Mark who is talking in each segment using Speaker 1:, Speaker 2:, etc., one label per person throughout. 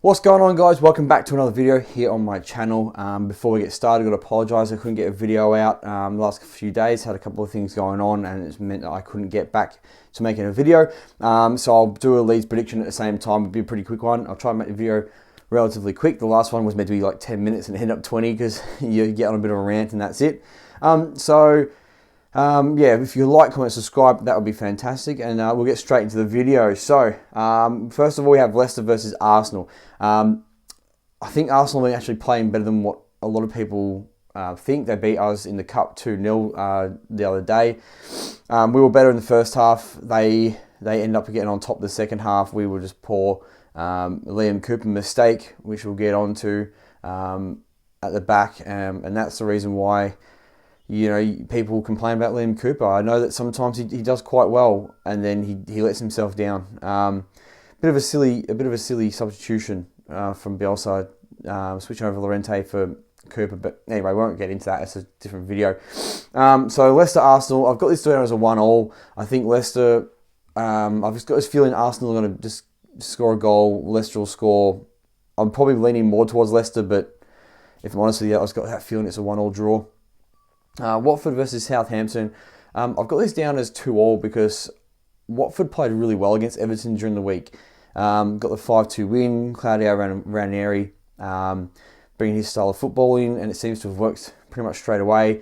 Speaker 1: What's going on, guys? Welcome back to another video here on my channel. Before we get started, I've got to apologise I couldn't get a video out the last few days. Had a couple of things going on and it's meant that I couldn't get back to making a video. So I'll do a Leeds prediction at the same time. It'll be a pretty quick one. I'll try and make the video relatively quick. The last one was meant to be like 10 minutes and it ended up 20 because you get on a bit of a rant and that's it. Yeah, if you like, comment, subscribe, that would be fantastic, and we'll get straight into the video. So, first of all, we have Leicester versus Arsenal. I think Arsenal are actually playing better than what a lot of people think. They beat us in the Cup 2-0 the other day. We were better in the first half. They ended up getting on top of the second half. We were just poor. Liam Cooper mistake, which we'll get onto at the back, and that's the reason why people complain about Liam Cooper. I know that sometimes he does quite well, and then he lets himself down. Bit of a silly substitution from Bielsa, switching over Llorente for Cooper. But anyway, we won't get into that. It's a different video. So Leicester Arsenal, I've got this down as a 1-1. I think Leicester. I've just got this feeling Arsenal are going to just score a goal. Leicester will score. I'm probably leaning more towards Leicester, but if I'm honest with you, I've got that feeling it's a 1-1 draw. Watford versus Southampton. I've got this down as 2-2 because Watford played really well against Everton during the week. Got the 5-2 win. Claudio Ranieri bringing his style of football in, and it seems to have worked pretty much straight away.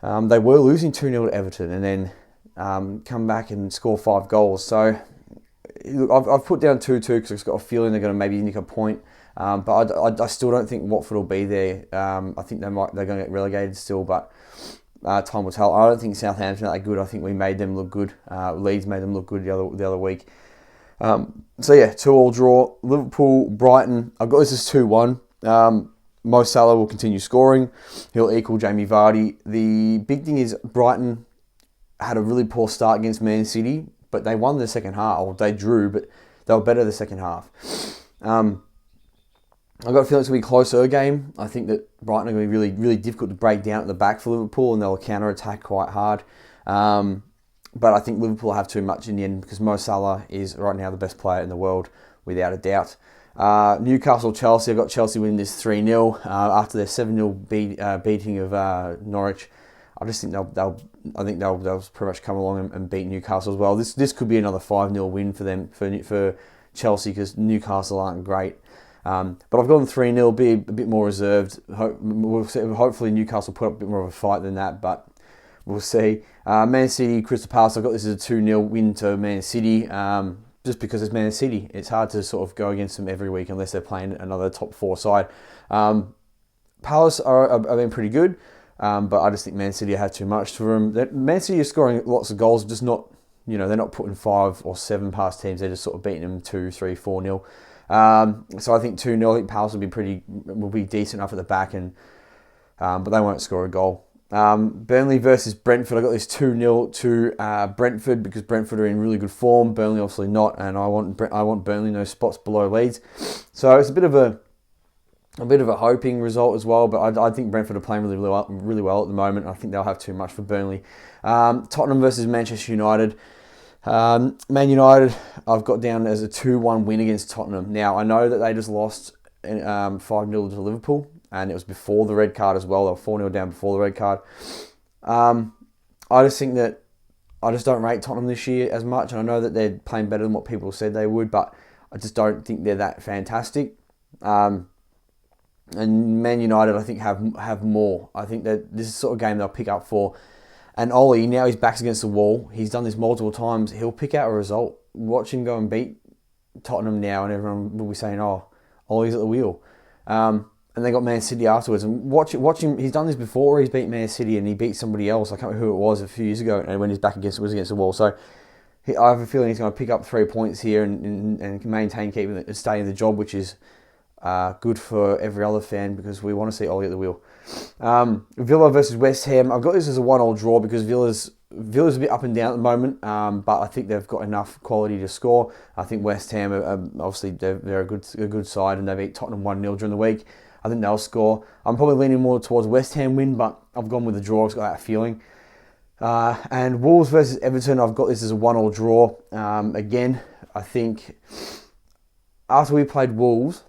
Speaker 1: They were losing 2-0 to Everton and then come back and score 5 goals. So I've put down 2-2 because I've got a feeling they're going to maybe nick a point. But I still don't think Watford will be there. I think they're going to get relegated still, but time will tell. I don't think Southampton are that good. I think we made them look good. Leeds made them look good the other week. So yeah, 2-2 draw. Liverpool, Brighton. I've got this as 2-1. Mo Salah will continue scoring. He'll equal Jamie Vardy. The big thing is Brighton had a really poor start against Man City, but they won the second half. Or they drew, but they were better the second half. I've got a feeling it's going to be a closer game. I think that Brighton are going to be really, really difficult to break down at the back for Liverpool, and they'll counter-attack quite hard. But I think Liverpool will have too much in the end because Mo Salah is right now the best player in the world, without a doubt. Newcastle-Chelsea. I've got Chelsea winning this 3-0 after their 7-0 beating of Norwich. I just think they'll pretty much come along and beat Newcastle as well. This could be another 5-0 win for them for Chelsea because Newcastle aren't great. But I've gone 3-0, be a bit more reserved. Hopefully Newcastle put up a bit more of a fight than that, but we'll see. Man City, Crystal Palace, I've got this as a 2-0 win to Man City, just because it's Man City. It's hard to sort of go against them every week unless they're playing another top 4 side. Palace have been pretty good, but I just think Man City have too much for them. Man City are scoring lots of goals, just not, they're not putting 5 or 7 past teams. They're just sort of beating them 2, 3, 4-0. So I think 2-0. I think Palace will be decent enough at the back, but they won't score a goal. Burnley versus Brentford. I got this 2-0 to Brentford because Brentford are in really good form. Burnley obviously not, and I want Burnley no spots below Leeds. So it's a bit of a hoping result as well. But I think Brentford are playing really well at the moment. I think they'll have too much for Burnley. Tottenham versus Manchester United. Man United, I've got down as a 2-1 win against Tottenham. Now, I know that they just lost 5-0 to Liverpool, and it was before the red card as well. They were 4-0 down before the red card. I just think that I just don't rate Tottenham this year as much, and I know that they're playing better than what people said they would, but I just don't think they're that fantastic. And Man United, I think, have more. I think that this is the sort of game they'll pick up for. And Ollie, now his back's against the wall. He's done this multiple times. He'll pick out a result. Watch him go and beat Tottenham now, and everyone will be saying, "Oh, Ollie's at the wheel." And they got Man City afterwards. And watch him. He's done this before. He's beat Man City, and he beat somebody else. I can't remember who it was a few years ago. And when his back was against the wall, so I have a feeling he's going to pick up 3 points here and maintain, stay in the job, which is good for every other fan because we want to see Ollie at the wheel. Villa versus West Ham. I've got this as a 1-1 draw because Villa's a bit up and down at the moment, but I think they've got enough quality to score. I think West Ham, obviously, they're a good side, and they beat Tottenham 1-0 during the week. I think they'll score. I'm probably leaning more towards West Ham win, but I've gone with the draw. I've got that feeling. And Wolves versus Everton. I've got this as a 1-1 draw. Again, I think after we played Wolves,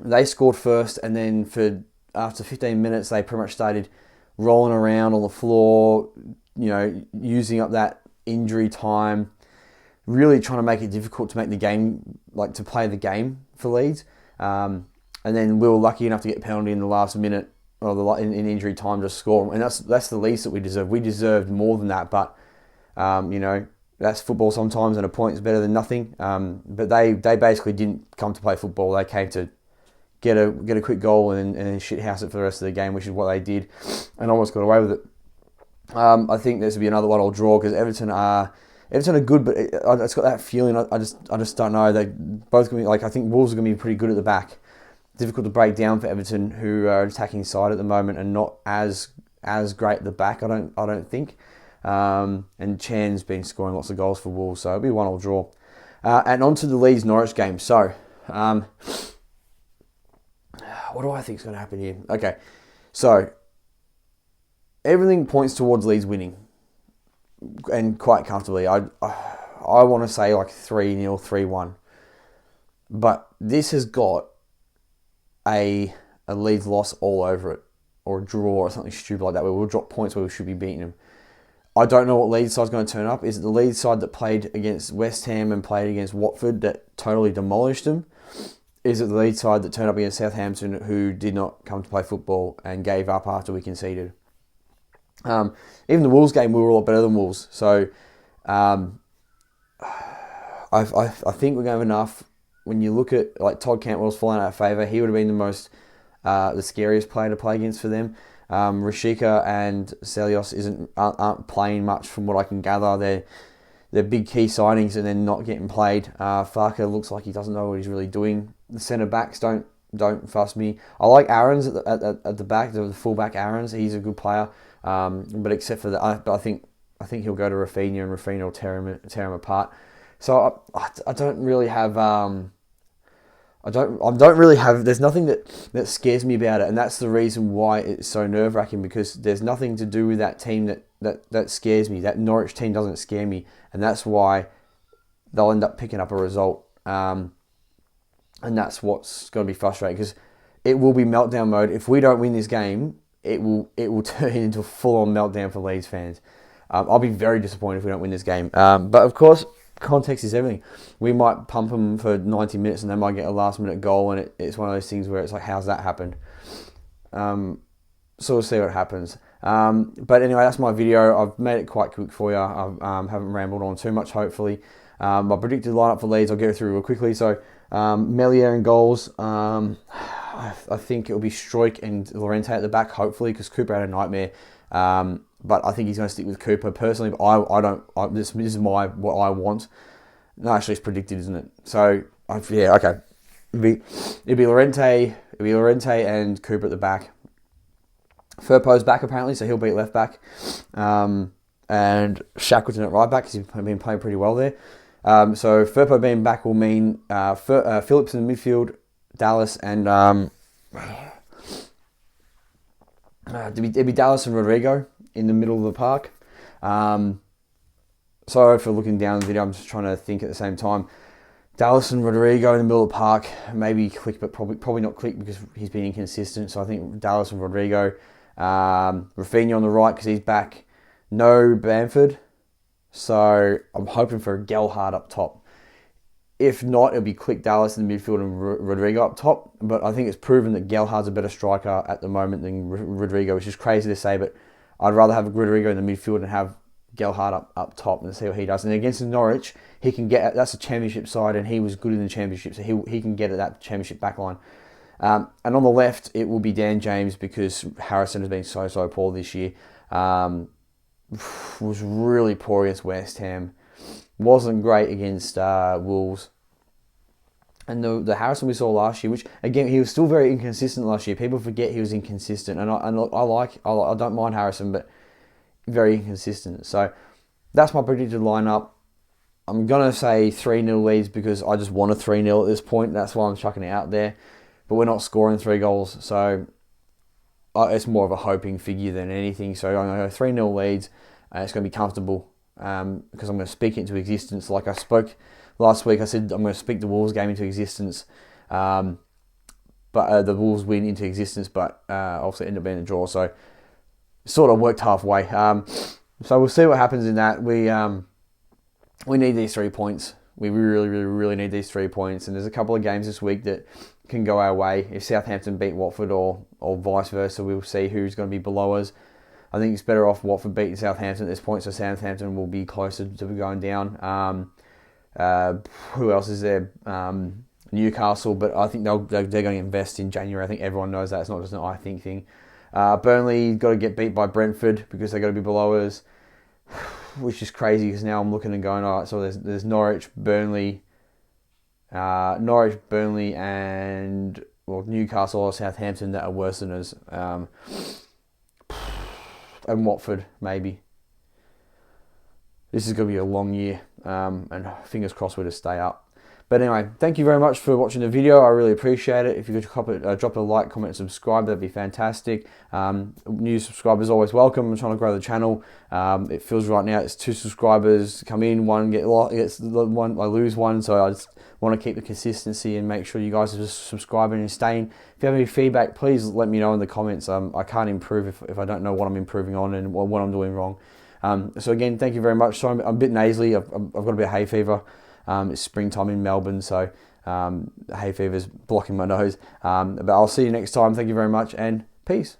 Speaker 1: they scored first, and then after 15 minutes, they pretty much started rolling around on the floor, using up that injury time, really trying to make it difficult to make the game, like to play the game for Leeds. And then we were lucky enough to get a penalty in the last minute or in injury time to score, and that's the least that we deserve. We deserved more than that, but that's football sometimes, and a point is better than nothing. But they basically didn't come to play football. They came to get a quick goal and shithouse it for the rest of the game, which is what they did, and almost got away with it. I think this will be another 1-1 draw because Everton are good, but it's got that feeling. I just don't know. They both going to be like, I think Wolves are going to be pretty good at the back. Difficult to break down for Everton, who are attacking side at the moment and not as great at the back. I don't think. And Chan's been scoring lots of goals for Wolves, so it'll be a 1-1 draw. And on to the Leeds Norwich game. So, what do I think is going to happen here? Okay, so everything points towards Leeds winning, and quite comfortably. I want to say like 3-0, 3-1, but this has got a Leeds loss all over it, or a draw or something stupid like that, where we'll drop points where we should be beating them. I don't know what Leeds side's going to turn up. Is it the Leeds side that played against West Ham and played against Watford that totally demolished them? Is it the Leeds side that turned up against Southampton, who did not come to play football and gave up after we conceded? Even the Wolves game, we were a lot better than Wolves. So I think we're going to have enough. When you look at like Todd Cantwell's fallen out of favour, he would have been the scariest player to play against for them. Rashika and Celios aren't playing much from what I can gather. They're big key signings and they're not getting played. Farker looks like he doesn't know what he's really doing. The centre backs don't fuss me. I like Aarons at the back, the full back Aarons. He's a good player, but except for that, I think he'll go to Rafinha, and Rafinha will tear him apart. So I don't really have there's nothing that scares me about it, and that's the reason why it's so nerve-wracking, because there's nothing to do with that team that scares me. That Norwich team doesn't scare me, and that's why they'll end up picking up a result. And that's what's going to be frustrating, because it will be meltdown mode. If we don't win this game, it will turn into a full-on meltdown for Leeds fans. I'll be very disappointed if we don't win this game. But of course, context is everything. We might pump them for 90 minutes and they might get a last-minute goal, and it's one of those things where it's like, how's that happened? So we'll see what happens. But anyway, that's my video. I've made it quite quick for you. I haven't rambled on too much, hopefully. My predicted lineup for Leeds, I'll go through real quickly. So, Melier in goals. I think it'll be Stroik and Llorente at the back, hopefully, because Cooper had a nightmare. But I think he's going to stick with Cooper personally. But I don't. This is what I want. No, actually, it's predicted, isn't it? So yeah, okay. It'd be Llorente and Cooper at the back. Firpo's back apparently, so he'll be at left back. And Shackleton at right back, because he's been playing pretty well there. So Firpo being back will mean Phillips in the midfield, Dallas and it'd be Dallas and Rodrigo in the middle of the park. Sorry for looking down the video, I'm just trying to think at the same time. Dallas and Rodrigo in the middle of the park, maybe Click, but probably not Click because he's been inconsistent. So I think Dallas and Rodrigo. Rafinha on the right because he's back. No Bamford. So I'm hoping for a Gelhardt up top. If not, it'll be Click, Dallas in the midfield and Rodrigo up top. But I think it's proven that Gelhardt's a better striker at the moment than Rodrigo, which is crazy to say, but I'd rather have Rodrigo in the midfield and have Gelhardt up top and see what he does. And against Norwich, he can get, that's a championship side and he was good in the championship, so he can get at that championship back line. And on the left, it will be Dan James because Harrison has been so poor this year. Was really poor against West Ham. Wasn't great against Wolves. And the Harrison we saw last year, which again he was still very inconsistent last year. People forget he was inconsistent, and I don't mind Harrison, but very inconsistent. So that's my predicted lineup. I'm gonna say 3-0 Leeds because I just want a 3-0 at this point. That's why I'm chucking it out there. But we're not scoring 3 goals, so it's more of a hoping figure than anything. So I'm going to go 3-0 Leeds, and it's going to be comfortable because I'm going to speak it into existence like I spoke last week I said I'm going to speak the Wolves game into existence, but the Wolves win into existence, but obviously ended up being a draw. So sort of worked halfway. So we'll see what happens in that. We need these 3 points. We really, really, really need these 3 points. And there's a couple of games this week that can go our way. If Southampton beat Watford or vice versa, we'll see who's going to be below us. I think it's better off Watford beating Southampton at this point, so Southampton will be closer to going down. Who else is there? Newcastle, but I think they're going to invest in January. I think everyone knows that. It's not just an I think thing. Burnley got to get beat by Brentford because they're going to be below us, which is crazy because now I'm looking and going, all right, so there's Norwich, Burnley, and Newcastle or Southampton that are worse than us. And Watford, maybe. This is going to be a long year, and fingers crossed we're to stay up. But anyway, thank you very much for watching the video. I really appreciate it. If you could drop a like, comment, and subscribe, that'd be fantastic. New subscribers always welcome. I'm trying to grow the channel. It feels right now it's 2 subscribers come in, one gets one, I lose one. So I just want to keep the consistency and make sure you guys are just subscribing and staying. If you have any feedback, please let me know in the comments. I can't improve if I don't know what I'm improving on and what I'm doing wrong. So again, thank you very much. So I'm a bit nasally. I've got a bit of hay fever. It's springtime in Melbourne, so hay fever's blocking my nose. But I'll see you next time. Thank you very much, and peace.